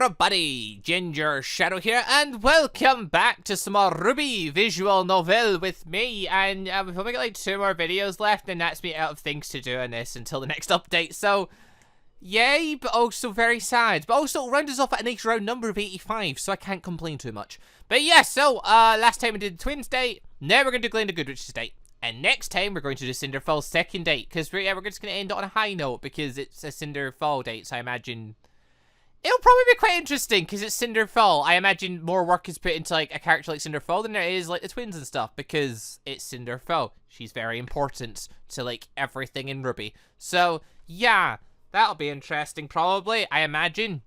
everybody, Gingershadow here, and welcome back to some more RWBY visual novel with me, and we've only got like 2 more videos left, and that's me out of things to do on this until the next update, so yay, but also very sad, but also round us off at a nice round number of 85, so I can't complain too much. But yeah, so last time we did the Twins date, now we're going to do Glenda Goodwich's date. And next time, we're going to do Cinderfall's second date, because we're just going to end it on a high note, because it's a Cinderfall date, so I imagine it'll probably be quite interesting, because it's Cinderfall. I imagine more work is put into, like, a character like Cinderfall than there is, like, the twins and stuff, because it's Cinderfall. She's very important to, like, everything in RWBY. So, yeah, that'll be interesting, probably, I imagine.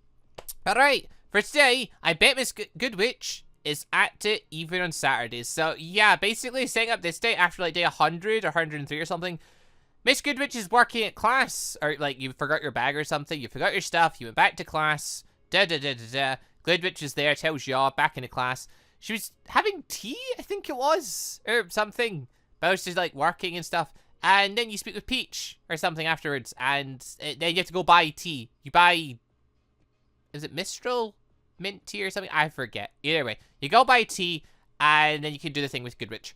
Alright, for today, I bet Miss Goodwitch is at it even on Saturdays. So, yeah, basically setting up this day after, like, day 100 or 103 or something. Miss Goodwitch is working at class, or, like, you forgot your bag or something, you forgot your stuff, you went back to class, da-da-da-da-da. Goodwitch is there, tells you all, back into class. She was having tea, I think it was, or something. But was just, like, working and stuff. And then you speak with Peach, or something afterwards, and then you have to go buy tea. You buy, is it Mistral? Mint tea or something? I forget. Either way, you go buy tea, and then you can do the thing with Goodwitch.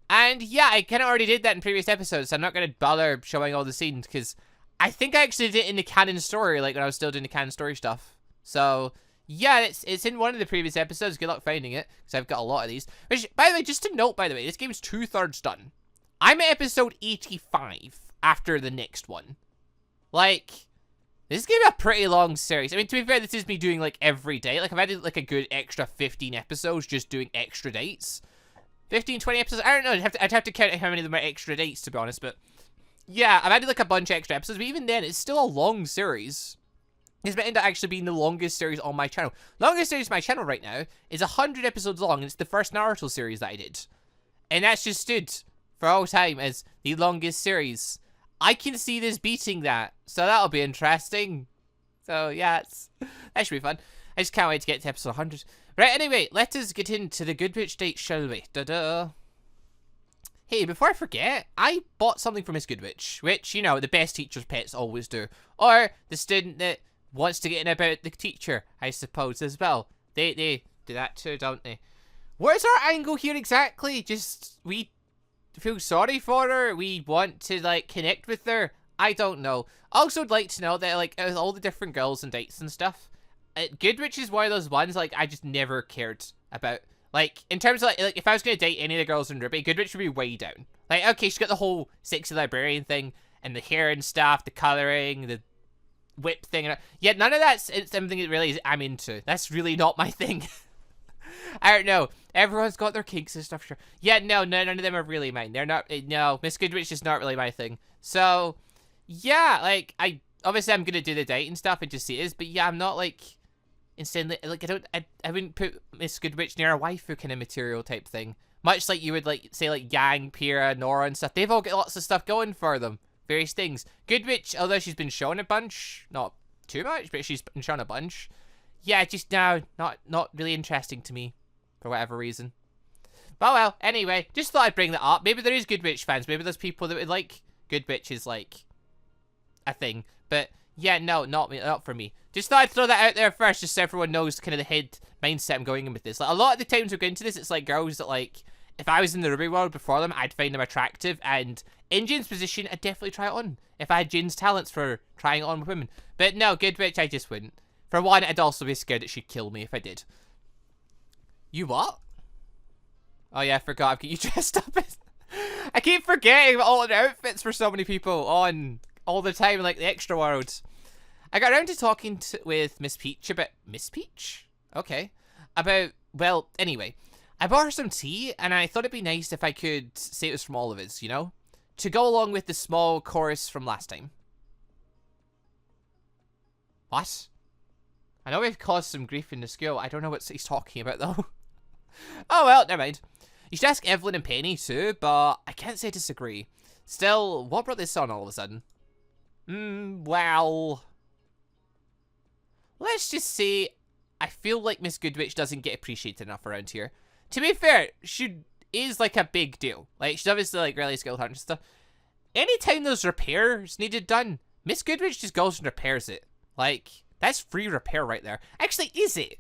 And yeah, I kind of already did that in previous episodes, so I'm not going to bother showing all the scenes, because I think I actually did it in the canon story, like when I was still doing the canon story stuff. So yeah, it's in one of the previous episodes. Good luck finding it, because I've got a lot of these. Which, by the way, just to note, by the way, this game's 2/3 done. I'm at episode 85 after the next one. Like, this is gonna be a pretty long series. I mean, to be fair, this is me doing, like, every day. Like, I've added, like, a good extra 15 episodes just doing extra dates. 15, 20 episodes? I don't know. I'd have to count how many of them are extra dates, to be honest. But, yeah, I've added, like, a bunch of extra episodes. But even then, it's still a long series. It's meant to end up actually being the longest series on my channel. Longest series on my channel right now is 100 episodes long. And it's the first Naruto series that I did. And that's just stood for all time as the longest series. I can see this beating that, so that'll be interesting. So, yeah, that should be fun. I just can't wait to get to episode 100. Right, anyway, let us get into the Goodwitch date, shall we? Da-da. Hey, before I forget, I bought something for Miss Goodwitch, which, you know, the best teacher's pets always do. Or the student that wants to get in about the teacher, I suppose, as well. They do that too, don't they? What is our angle here exactly? Just, we feel sorry for her, we want to, like, connect with her. I don't know. Also, I'd like to know that, like, out of all the different girls and dates and stuff, Goodwitch is one of those ones, like, I just never cared about. Like, in terms of, like if I was going to date any of the girls in RWBY, Goodwitch would be way down. Like, okay, she's got the whole sexy librarian thing, and the hair and stuff, the colouring, the whip thing. And yeah, none of that's something that really I'm into. That's really not my thing. I don't know. Everyone's got their kinks and stuff, sure. Yeah, no, none of them are really mine. They're not, no, Miss Goodwitch is not really my thing. So, yeah, like, obviously I'm gonna do the date and stuff and just see it is, but yeah, I'm not, like, instantly, like, I wouldn't put Miss Goodwitch near a waifu kind of material type thing. Much like you would, like, say, like, Yang, Pyrrha, Nora and stuff. They've all got lots of stuff going for them. Various things. Goodwitch, although she's been shown a bunch, not too much, but she's been shown a bunch. Yeah, just now, not really interesting to me, for whatever reason. But well, anyway, just thought I'd bring that up. Maybe there is Goodwitch fans. Maybe there's people that would like Goodwitch is, like, a thing. But yeah, no, not for me. Just thought I'd throw that out there first, just so everyone knows kind of the head mindset I'm going in with this. Like, a lot of the times we go into this, it's like girls that, like, if I was in the RWBY world before them, I'd find them attractive, and in Jin's position, I'd definitely try it on. If I had Jin's talents for trying it on with women. But no, Goodwitch, I just wouldn't. For one, I'd also be scared that she'd kill me if I did. You what? Oh yeah, I forgot. I've got you dressed up as... I keep forgetting all the outfits for so many people on all the time, like the extra world. I got around to talking with Miss Peach about... Miss Peach? Okay. About... Well, anyway. I bought her some tea, and I thought it'd be nice if I could say it was from all of us, you know? To go along with the small chorus from last time. What? I know we've caused some grief in the school. I don't know what he's talking about, though. Oh, well, never mind. You should ask Evelyn and Penny, too, but I can't say I disagree. Still, what brought this on all of a sudden? Well... Let's just say, I feel like Miss Goodwitch doesn't get appreciated enough around here. To be fair, she is, like, a big deal. Like, she's obviously, like, really skilled hunter and stuff. Anytime there's repairs needed done, Miss Goodwitch just goes and repairs it. Like, That's free repair right there. Actually, is it?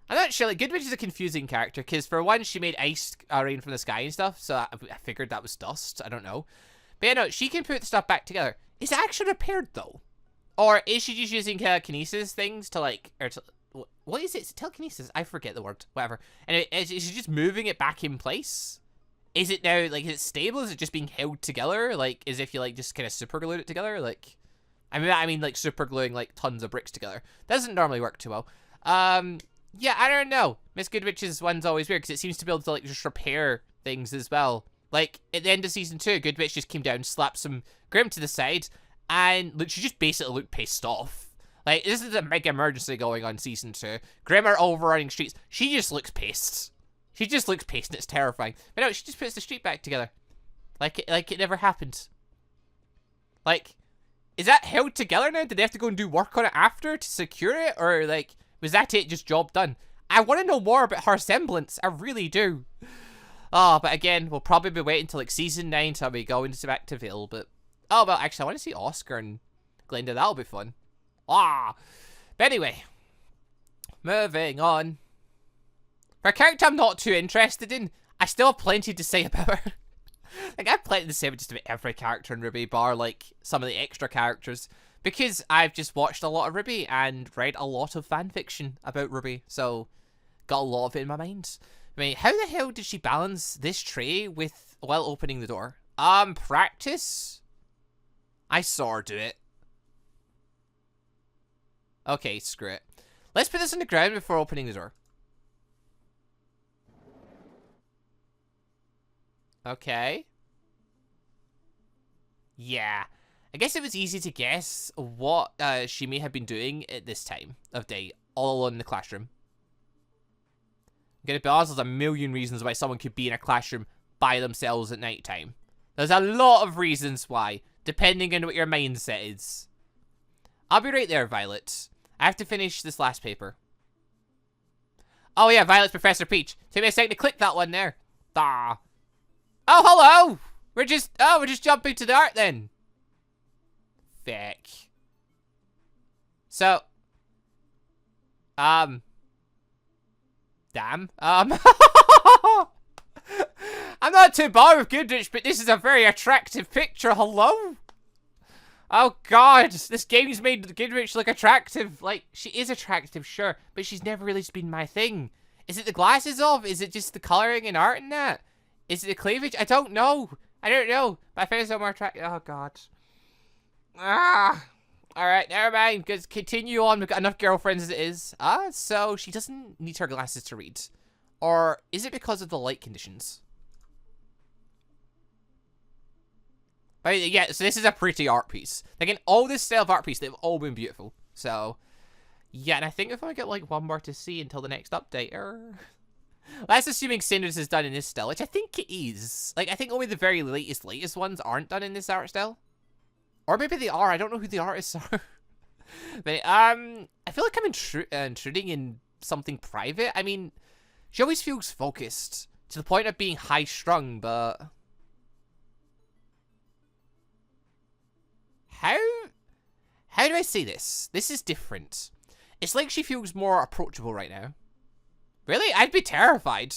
I'm not sure. Like, GOODWITCH is a confusing character because for one, she made ice rain from the sky and stuff, so I figured that was dust. I don't know. But yeah, no, she can put the stuff back together. Is it actually repaired though? Or is she just using telekinesis things to like, or to, what is it? It's telekinesis. I forget the word. Whatever. And is she just moving it back in place? Is it now, like, is it stable? Is it just being held together? Like, as if you, like, just kind of super glued it together? Like, I mean, like, super gluing, like, tons of bricks together. Doesn't normally work too well. Yeah, I don't know. Miss GOODWITCH's one's always weird, because it seems to be able to, like, just repair things as well. Like, at the end of Season 2, GOODWITCH just came down, slapped some Grim to the side, and look, she just basically looked pissed off. Like, this is a big emergency going on Season 2. Grim are overrunning streets. She just looks pissed. She just looks pissed and it's terrifying. But no, she just puts the street back together. Like it never happened. Like, is that held together now? Did they have to go and do work on it after to secure it? Or, like, was that it, just job done? I want to know more about her semblance. I really do. Oh, but again, we'll probably be waiting until, like, Season 9 till we go into back to Vale. But, oh, well, actually, I want to see Oscar and Glenda. That'll be fun. Ah. But anyway, moving on. For a character I'm not too interested in, I still have plenty to say about her. Like, I have plenty to say about just about every character in RWBY, bar, like, some of the extra characters. Because I've just watched a lot of RWBY and read a lot of fanfiction about RWBY, so got a lot of it in my mind. I mean, how the hell did she balance this tray with while opening the door? Practice? I saw her do it. Okay, screw it. Let's put this on the ground before opening the door. Okay. Yeah. I guess it was easy to guess what she may have been doing at this time of day, all alone in the classroom. I'm gonna be honest, there's a million reasons why someone could be in a classroom by themselves at night time. There's a lot of reasons why, depending on what your mindset is. I'll be right there, Violet. I have to finish this last paper. Oh yeah, Violet's Professor Peach. Take me a second to click that one there. Ah. Oh, hello! We're just jumping to the art then. Feck. So. Damn. I'm not too bothered with GOODWITCH, but this is a very attractive picture. Hello? Oh god, this game's made GOODWITCH look attractive. Like, she is attractive, sure, but she's never really been my thing. Is it the glasses off? Is it just the colouring and art in that? Is it the cleavage? I don't know. I don't know. But I found it more attractive. Oh god. Ah. Alright, never mind. Just continue on. We've got enough girlfriends as it is. So she doesn't need her glasses to read. Or is it because of the light conditions? But yeah, so this is a pretty art piece. Again, all this style of art piece, they've all been beautiful. So, yeah, and I think if I get like one more to see until the next update, that's assuming Cinders is done in this style, which I think it is. Like, I think only the very latest ones aren't done in this art style. Or maybe they are. I don't know who the artists are. But, I feel like I'm intruding in something private. I mean, she always feels focused to the point of being high-strung, but how do I say this? This is different. It's like she feels more approachable right now. Really? I'd be terrified.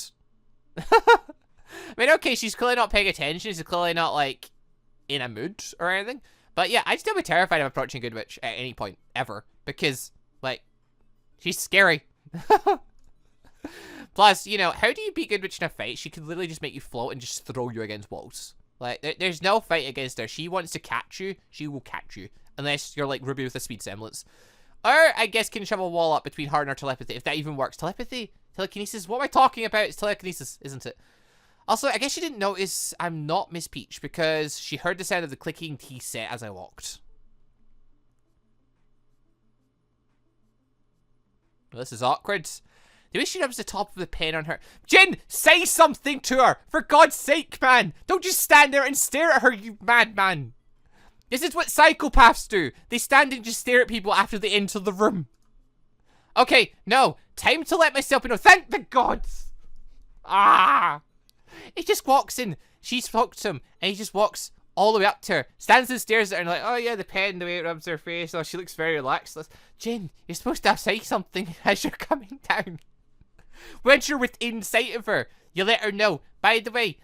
I mean, okay, she's clearly not paying attention. She's clearly not, like, in a mood or anything. But yeah, I'd still be terrified of approaching GOODWITCH at any point, ever. Because, like, she's scary. Plus, you know, how do you beat GOODWITCH in a fight? She could literally just make you float and just throw you against walls. Like, there's no fight against her. She wants to catch you, she will catch you. Unless you're like RWBY with a speed semblance. Or, I guess, can shove a wall up between her and her telepathy, if that even works. Telepathy? Telekinesis? What am I talking about? It's telekinesis, isn't it? Also, I guess she didn't notice I'm not Miss Peach, because she heard the sound of the clicking tea set as I walked. Well, this is awkward. The way she rubs the top of the pen on her. Jin, say something to her! For God's sake, man! Don't just stand there and stare at her, you madman! This is what psychopaths do. They stand and just stare at people after they enter the room. Okay, no. Time to let myself know. Thank the gods! Ah! He just walks in. She spoke to him, and he just walks all the way up to her, stands and stares at her and like, oh yeah, the pen, the way it rubs her face, oh, she looks very relaxed. Jin, you're supposed to say something as you're coming down. Once you're within sight of her, you let her know, by the way,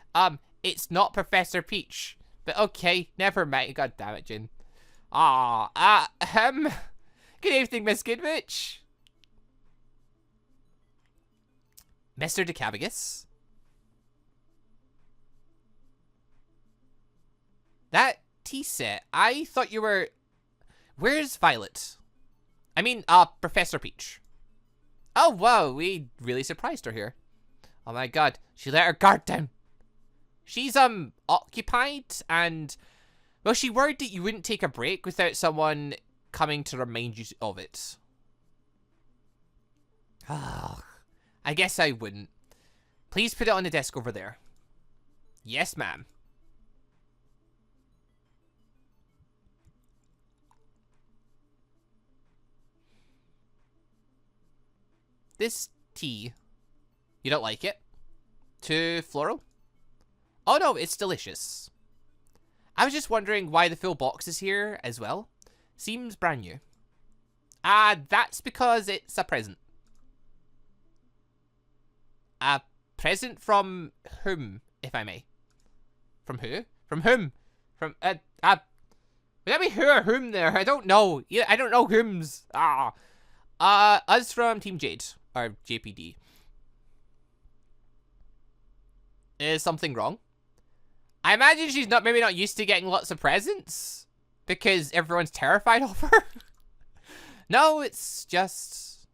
it's not Professor Peach. But okay, never mind. God damn it, Jin. Good evening, Miss Goodwitch. Mr. DeCabagus. That tea set, I thought you were... Where's Violet? I mean, Professor Peach. Oh, wow, we really surprised her here. Oh my god, she let her guard down. She's, occupied, and... Well, she worried that you wouldn't take a break without someone coming to remind you of it. I guess I wouldn't. Please put it on the desk over there. Yes, ma'am. This tea, you don't like it? Too floral? Oh no, it's delicious. I was just wondering why the full box is here as well. Seems brand new. That's because it's a present. A present from whom, if I may? From who? From whom? From, would that be who or whom there? I don't know. Yeah, I don't know whom's. Us from Team Jade. Or JPD. Is something wrong? I imagine she's maybe not used to getting lots of presents. Because everyone's terrified of her. No, it's just...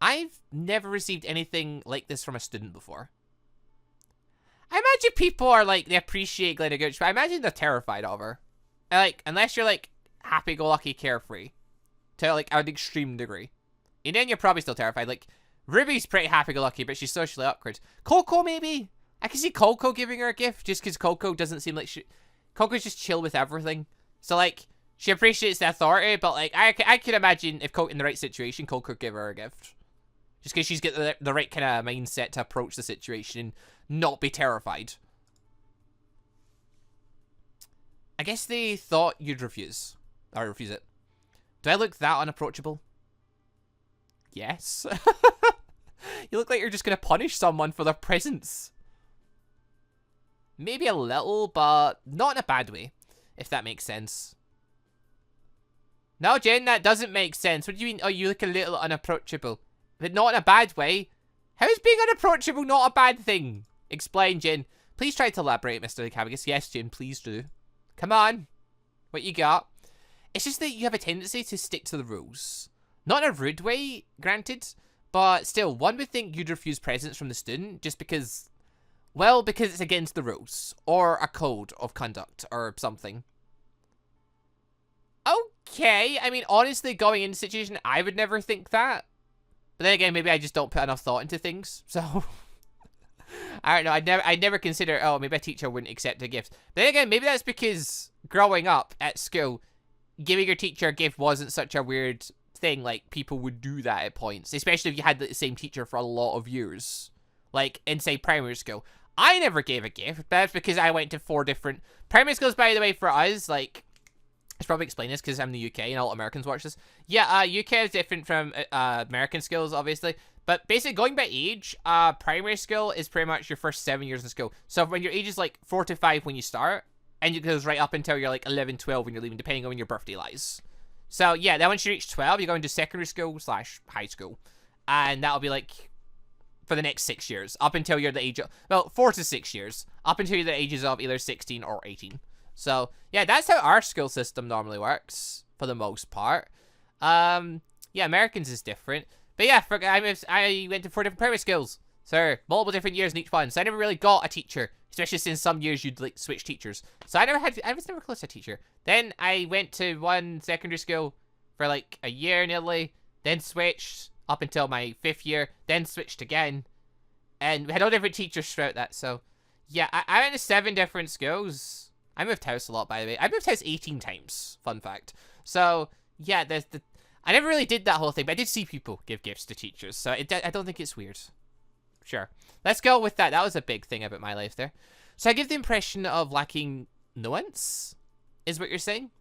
I've never received anything like this from a student before. I imagine people are like, they appreciate Glenda Gooch, but I imagine they're terrified of her. Like, unless you're like, happy-go-lucky carefree. To like, an extreme degree. And then you're probably still terrified. Like, Ruby's pretty happy-go-lucky, but she's socially awkward. Coco, maybe? I can see Coco giving her a gift, just because Coco doesn't seem like she... Coco's just chill with everything. So, like, she appreciates the authority, but, like, I could imagine if Coco, in the right situation, Coco could give her a gift. Just because she's got the right kind of mindset to approach the situation and not be terrified. I guess they thought you'd refuse. Or refuse it. Do I look that unapproachable? Yes. You look like you're just going to punish someone for their presence. Maybe a little, but not in a bad way, if that makes sense. No, Jen, that doesn't make sense. What do you mean, oh, you look a little unapproachable? But not in a bad way. How is being unapproachable not a bad thing? Explain, Jen. Please try to elaborate, Mr. Cabagus. Yes, Jen, please do. Come on. What you got? It's just that you have a tendency to stick to the rules. Not in a rude way, granted, but still, one would think you'd refuse presents from the student just because, well, because it's against the rules, or a code of conduct, or something. Okay, I mean, honestly, going into the situation, I would never think that. But then again, maybe I just don't put enough thought into things, so... I don't know, I'd never consider, oh, maybe a teacher wouldn't accept a gift. But then again, maybe that's because growing up at school, giving your teacher a gift wasn't such a weird thing, like, people would do that at points, especially if you had the same teacher for a lot of years, like, in, say, primary school. I never gave a gift, but that's because I went to 4 different primary schools, by the way, for us, like, I should probably explain this because I'm in the UK and all Americans watch this. Yeah, UK is different from American schools, obviously, but basically, going by age, primary school is pretty much your first 7 years in school, so when your age is, like, 4 to 5 when you start, and it goes right up until you're, like, 11, 12 when you're leaving, depending on when your birthday lies. So, yeah, then once you reach 12, you're going to secondary school / high school. And that'll be, like, for the next 6 years. Up until you're the age of... Well, 4 to 6 years. Up until you're the ages of either 16 or 18. So, yeah, that's how our school system normally works. For the most part. Yeah, Americans is different. But, yeah, I went to 4 different primary schools. So, multiple different years in each one. So, I never really got a teacher. Especially since some years you'd, like, switch teachers. So, I was never close to a teacher. Then, I went to one secondary school for, like, a year nearly. Then switched up until my 5th year. Then switched again. And we had all different teachers throughout that. So, yeah, I went to 7 different schools. I moved house a lot, by the way. I moved house 18 times. Fun fact. So, yeah, I never really did that whole thing. But I did see people give gifts to teachers. So, I don't think it's weird. Sure. Let's go with that. That was a big thing about my life there. So I give the impression of lacking nuance, is what you're saying?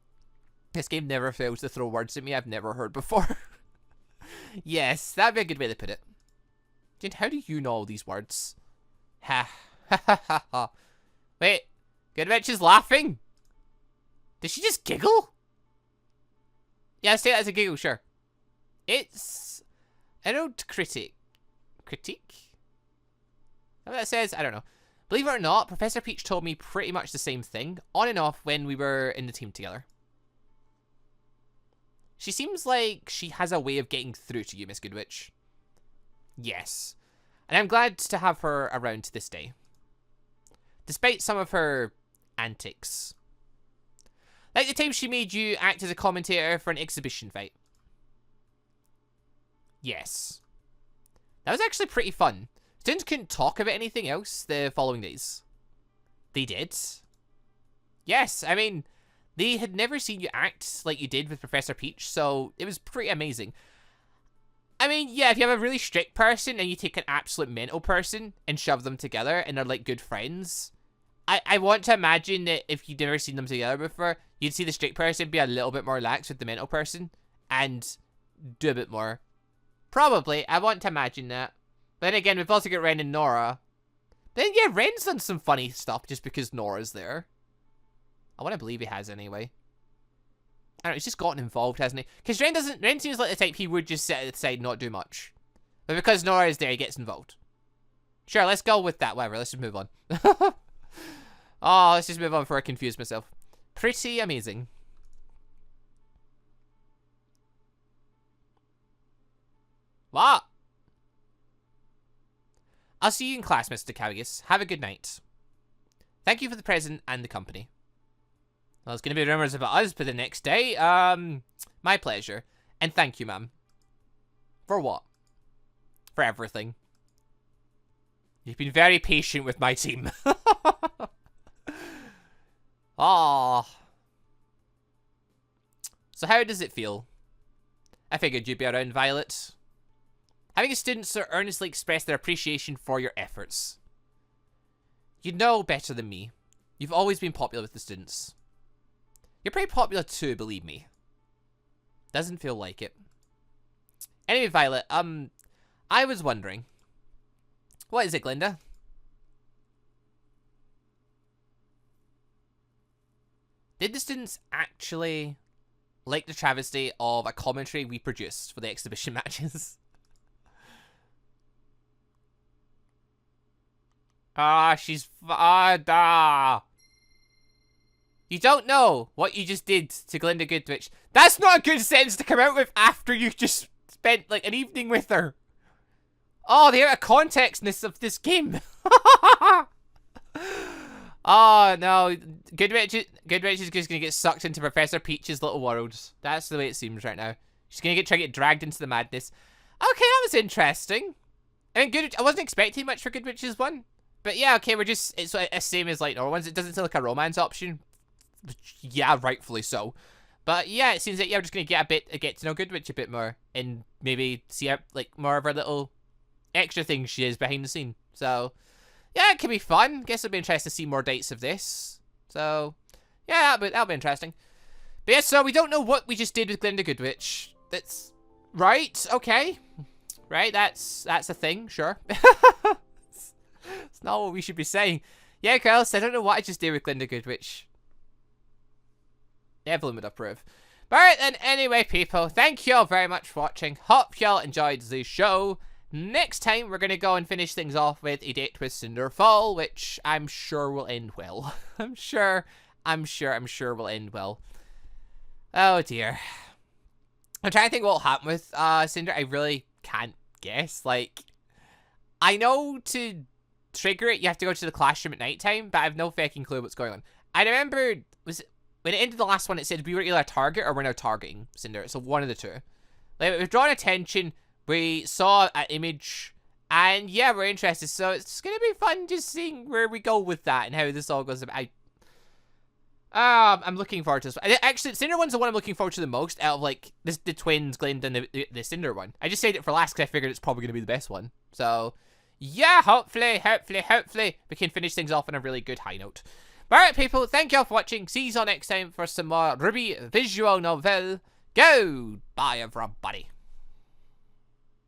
This game never fails to throw words at me I've never heard before. Yes, that'd be a good way to put it. Jen, how do you know all these words? Ha ha ha ha ha. Wait, GOODWITCH is laughing? Did she just giggle? Yeah, let's take that as a giggle, sure. It's an old critique. Critique? Is that what that says? I don't know. Believe it or not, Professor Peach told me pretty much the same thing, on and off, when we were in the team together. She seems like she has a way of getting through to you, Miss GOODWITCH. Yes. And I'm glad to have her around to this day. Despite some of her antics. Like the time she made you act as a commentator for an exhibition fight. Yes. That was actually pretty fun. Students couldn't talk about anything else the following days. They did. Yes, I mean, they had never seen you act like you did with Professor Peach, so it was pretty amazing. I mean, yeah, if you have a really strict person and you take an absolute mental person and shove them together and they're like good friends, I want to imagine that if you'd never seen them together before, you'd see the strict person be a little bit more lax with the mental person and do a bit more. Probably, I want to imagine that. But then again, we've also got Ren and Nora. But then, yeah, Ren's done some funny stuff just because Nora's there. I want to believe he has anyway. I don't know, he's just gotten involved, hasn't he? Because Ren seems like the type he would just sit at the side and not do much. But because Nora is there, he gets involved. Sure, let's go with that, whatever, let's just move on. Oh, let's just move on before I confuse myself. Pretty amazing. What? I'll see you in class, Mr. Kawigus. Have a good night. Thank you for the present and the company. Well, there's going to be rumors about us for the next day. My pleasure. And thank you, ma'am. For what? For everything. You've been very patient with my team. Aww. So how does it feel? I figured you'd be around, Violet. Having a student so earnestly express their appreciation for your efforts. You know better than me. You've always been popular with the students. You're pretty popular too, believe me. Doesn't feel like it. Anyway, Violet, I was wondering. What is it, Glinda? Did the students actually like the travesty of a commentary we produced for the exhibition matches? She's You don't know what you just did to Glinda GOODWITCH. That's not a good sentence to come out with after you just spent like an evening with her. Oh, the out of contextness of this game. Oh no, GOODWITCH is just gonna get sucked into Professor Peach's little world. That's the way it seems right now. She's gonna try to get dragged into the madness. Okay, that was interesting. I mean, I wasn't expecting much for GOODWITCH's one. But yeah, okay, it's the same as like normal ones. It doesn't seem like a romance option. Yeah, rightfully so. But yeah, it seems like we're just gonna get to know GOODWITCH a bit more, and maybe see her, like more of her little extra things she is behind the scene. So yeah, it could be fun. Guess it'll be interesting to see more dates of this. So yeah, that'll be interesting. But yeah, so we don't know what we just did with Glinda GOODWITCH. That's right. Okay, right. That's a thing. Sure. It's not what we should be saying. Yeah, girls, I don't know what I just did with Glinda GOODWITCH. Evelyn would approve. But alright then, anyway, people, thank you all very much for watching. Hope y'all enjoyed the show. Next time, we're going to go and finish things off with a date with Cinderfall, which I'm sure will end well. I'm sure will end well. Oh, dear. I'm trying to think what will happen with Cinder. I really can't guess. Like, I know to trigger it, you have to go to the classroom at nighttime, but I have no fucking clue what's going on. I remember, when it ended the last one, it said we were either a target or we're now targeting Cinder. So one of the two. Like, we've drawn attention, we saw an image, and yeah, we're interested. So it's going to be fun just seeing where we go with that and how this all goes about. I'm looking forward to this. Actually, Cinder one's the one I'm looking forward to the most out of, like, the twins, Glinda, and the Cinder one. I just saved it for last because I figured it's probably going to be the best one. So yeah, hopefully, we can finish things off on a really good high note. Alright, people, thank you all for watching. See you all next time for some more RWBY visual novel. Goodbye, everybody.